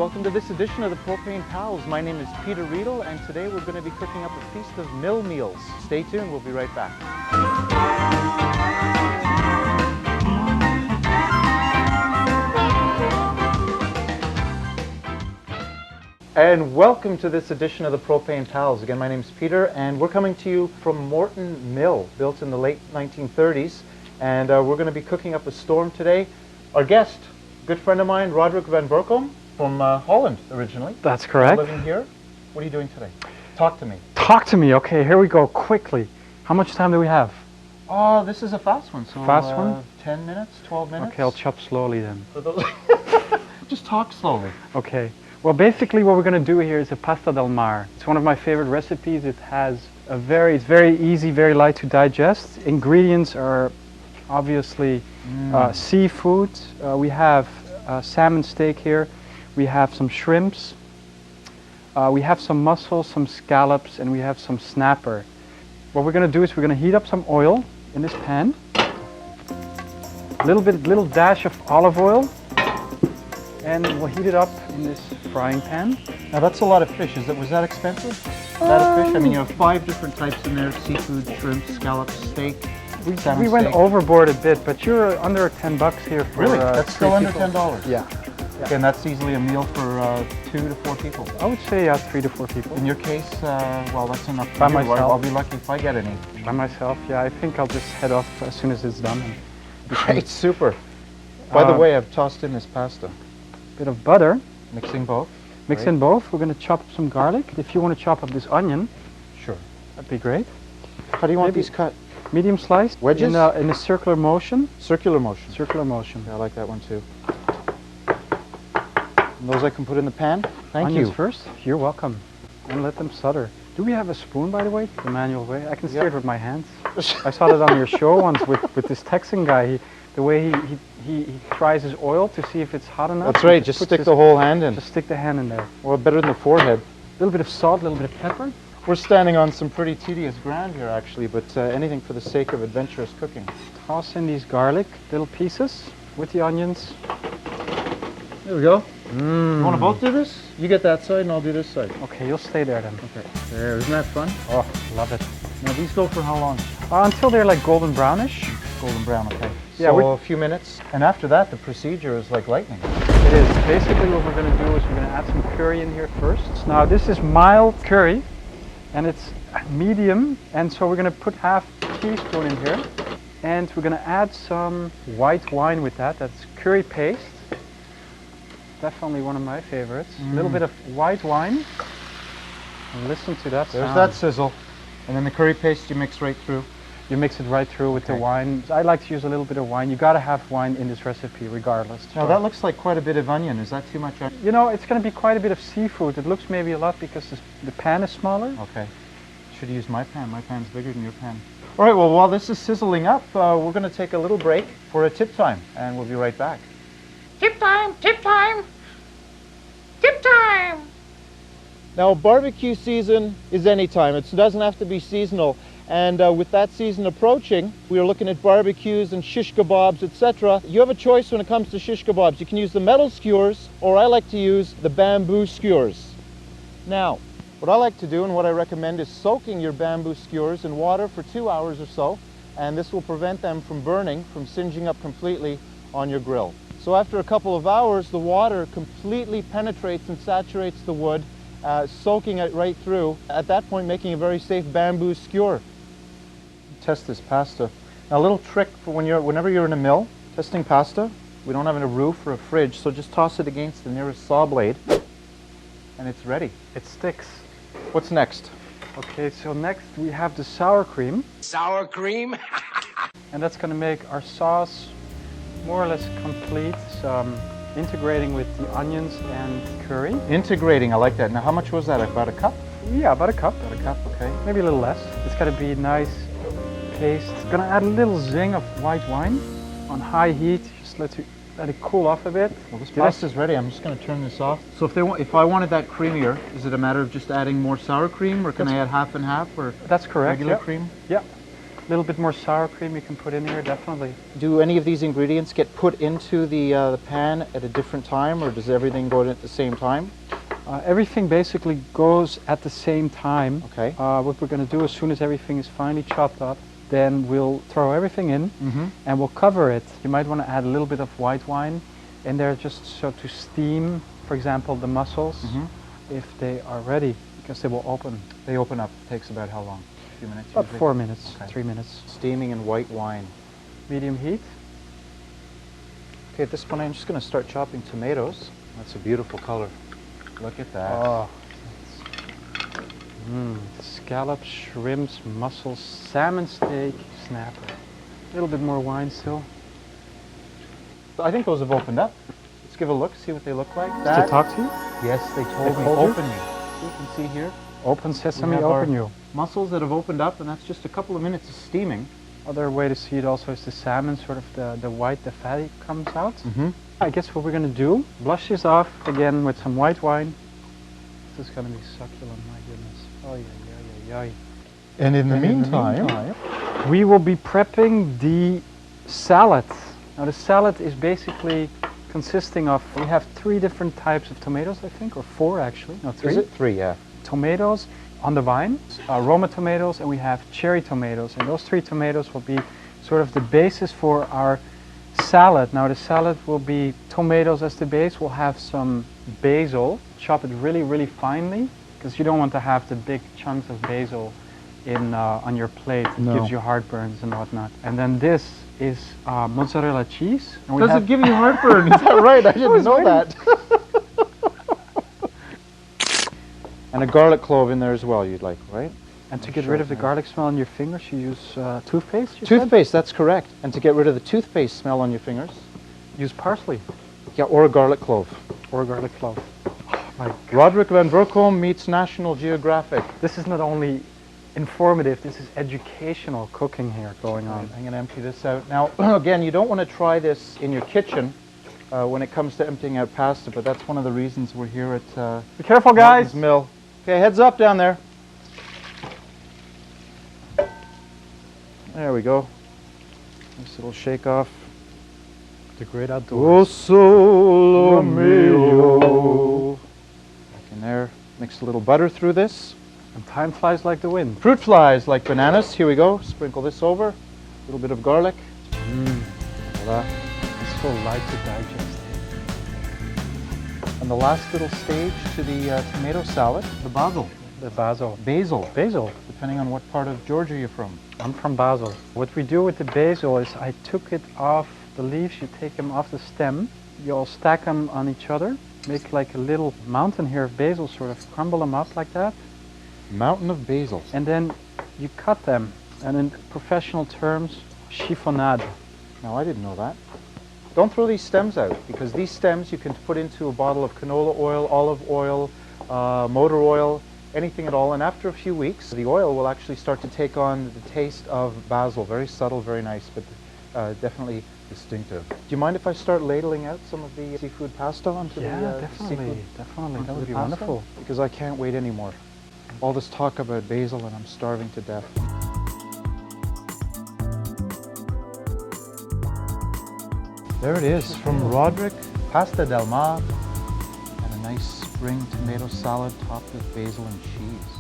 welcome to this edition of the Propane Pals. My name is Peter Riedel, and today we're going to be cooking up a feast of mill meals. Stay tuned, we'll be right back. And welcome to this edition of the Propane Pals. Again, my name is Peter, and we're coming to you from Morton Mill, built in the late 1930s. And we're going to be cooking up a storm today. Our guest, good friend of mine, Roderick van Berkom, from Holland originally. That's correct. Living here. What are you doing today? Talk to me. Talk to me. Okay, here we go. Quickly. How much time do we have? Oh, this is a fast one. So fast one? 10 minutes, 12 minutes. Okay, I'll chop slowly then. Just talk slowly. Okay. Well, basically what we're going to do here is a pasta del mar. It's one of my favorite recipes. It has a it's very easy, very light to digest. Ingredients are obviously seafood. We have salmon steak here. We have some shrimps. We have some mussels, some scallops, and we have some snapper. What we're going to do is we're going to heat up some oil in this pan. Little dash of olive oil, and we'll heat it up in this frying pan. Now that's a lot of fish. Was that expensive? That of fish? I mean, you have 5 different types in there: seafood, shrimp, scallops, steak. We went overboard a bit, but you're under $10 here for really? That's still under people. $10. Yeah. Okay, and that's easily a meal for 2 to 4 people. I would say 3 to 4 people. In your case, well, that's enough. By myself. I'll be lucky if I get any. By myself, yeah. I think I'll just head off as soon as it's done. Great, super. By the way, I've tossed in this pasta. Bit of butter. Mixing both. Mix in both. We're going to chop up some garlic. If you want to chop up this onion, sure, that'd be great. How do you want these cut? Medium sliced. Wedges? In a circular motion. Circular motion. Circular motion. Yeah, I like that one too. And those I can put in the pan. Thank you. Onions first. You're welcome. And let them sutter. Do we have a spoon, by the way? The manual way. I can stir it with my hands. I saw that on your show once with this Texan guy. The way he tries his oil to see if it's hot enough. That's right. Just stick the whole hand in. Just stick the hand in there. Well, better than the forehead. A little bit of salt, a little bit of pepper. We're standing on some pretty tedious ground here, actually, but anything for the sake of adventurous cooking. Toss in these garlic, little pieces, with the onions. There we go. You want to both do this? You get that side and I'll do this side. Okay, you'll stay there then. Okay. There, isn't that fun? Oh, love it. Now these go for how long? Until they're like golden brownish. Golden brown, okay. Yeah, so a few minutes. And after that, the procedure is like lightning. It is. Basically what we're going to do is we're going to add some curry in here first. Now this is mild curry, and it's medium, and so we're going to put half a teaspoon in here. And we're going to add some white wine with that. That's curry paste. Definitely one of my favorites. A little bit of white wine. And listen to that There's sound. that sizzle. And then the curry paste you mix right through. You mix it right through with the wine. I like to use a little bit of wine. You got to have wine in this recipe regardless. Now that looks like quite a bit of onion. Is that too much onion? You know, it's going to be quite a bit of seafood. It looks maybe a lot because the pan is smaller. Okay. Should use my pan. My pan's bigger than your pan. All right, well, while this is sizzling up, we're going to take a little break for a tip time, and we'll be right back. Tip time, tip time, tip time. Now, barbecue season is any time. It doesn't have to be seasonal. And with that season approaching, we are looking at barbecues and shish kebabs, etc. You have a choice when it comes to shish kebabs. You can use the metal skewers, or I like to use the bamboo skewers. Now, what I like to do and what I recommend is soaking your bamboo skewers in water for 2 hours or so, and this will prevent them from burning, from singeing up completely on your grill. So after a couple of hours, the water completely penetrates and saturates the wood, soaking it right through, at that point making a very safe bamboo skewer. Test this pasta. Now a little trick for whenever you're in a mill testing pasta, we don't have a roof or a fridge, so just toss it against the nearest saw blade and it's ready. It sticks. What's next? Okay, so next we have the sour cream. Sour cream? And that's going to make our sauce more or less complete. Integrating with the onions and curry. Integrating, I like that. Now how much was that? About a cup? Yeah, about a cup. About a cup, okay. Maybe a little less. It's got to be nice paste. It's going to add a little zing of white wine on high heat. Just let it cool off a bit. Well, this pasta's ready. I'm just going to turn this off. So if I wanted that creamier, is it a matter of just adding more sour cream, or can I add half and half, or that's correct, regular cream? Yeah. A little bit more sour cream you can put in here, definitely. Do any of these ingredients get put into the pan at a different time, or does everything go in at the same time? Everything basically goes at the same time. Okay. What we're going to do as soon as everything is finely chopped up, then we'll throw everything in and we'll cover it. You might want to add a little bit of white wine in there just so to steam, for example, the mussels if they are ready, because they will open. They open up. It takes about how long? A few minutes? About Usually? 4 minutes, Okay. 3 minutes. Steaming in white wine. Medium heat. Okay, at this point I'm just going to start chopping tomatoes. That's a beautiful color. Look at that. Oh. Scallops, shrimps, mussels, salmon steak, snapper. A little bit more wine still. I think those have opened up. Let's give a look, see what they look like. Did they talk to you? Yes, they told me. told you? Open me. You can see here. Open sesame, We have open our you. Mussels that have opened up, and that's just a couple of minutes of steaming. Other way to see it also is the salmon, sort of the white, the fatty comes out. I guess what we're going to do, blush this off again with some white wine. This is going to be succulent, my goodness. Oh, yeah. And in the meantime, we will be prepping the salad. Now the salad is basically consisting of, we have 3 different types of tomatoes, I think, or 4 actually, no 3. Is it 3? Yeah. Tomatoes on the vine, Roma tomatoes, and we have cherry tomatoes. And those 3 tomatoes will be sort of the basis for our salad. Now the salad will be tomatoes as the base. We'll have some basil, chop it really, really finely, because you don't want to have the big chunks of basil in on your plate. It gives you heartburns and whatnot. And then this is mozzarella cheese. And Does it give you heartburn? Is that right? I didn't know that. And a garlic clove in there as well, you'd like, right? And to get rid of the garlic smell on your fingers, you use toothpaste, you Toothpaste, that's correct. And to get rid of the toothpaste smell on your fingers? said? Use parsley Yeah, or a garlic clove. or garlic clove. Oh my God. Roderick van Verkom meets National Geographic. This is not only informative, this is educational cooking here going on. I'm going to empty this out. Now, again, you don't want to try this in your kitchen when it comes to emptying out pasta, but that's one of the reasons we're here at Be careful, Martin's guys! Mill. Okay, heads up down there. There we go. Nice little shake off. The great Oh, outdoors. solo mio. Back in there. Mix a little butter through this. And time flies like the wind. Fruit flies like bananas. Here we go. Sprinkle this over. A little bit of garlic. Voila. It's so light to digest. And the last little stage to the tomato salad, the basil. The basil. Basil, Basil. depending on what part of Georgia you're from. I'm from Basel. What we do with the basil is I took it off the leaves, you take them off the stem, you all stack them on each other, make like a little mountain here of basil, sort of crumble them up like that, Mountain of basil. and then you cut them, and in professional terms, chiffonade. Now, I didn't know that. Don't throw these stems out, because these stems you can put into a bottle of canola oil, olive oil, motor oil, anything at all, and after a few weeks the oil will actually start to take on the taste of basil. Very subtle, very nice, but definitely distinctive. Do you mind if I start ladling out some of the seafood pasta onto Yeah, the definitely, seafood? definitely. onto That would the be pasta? wonderful. Because I can't wait anymore. All this talk about basil and I'm starving to death. There it is, from Roderick, pasta del mar, and a nice spring tomato salad topped with basil and cheese.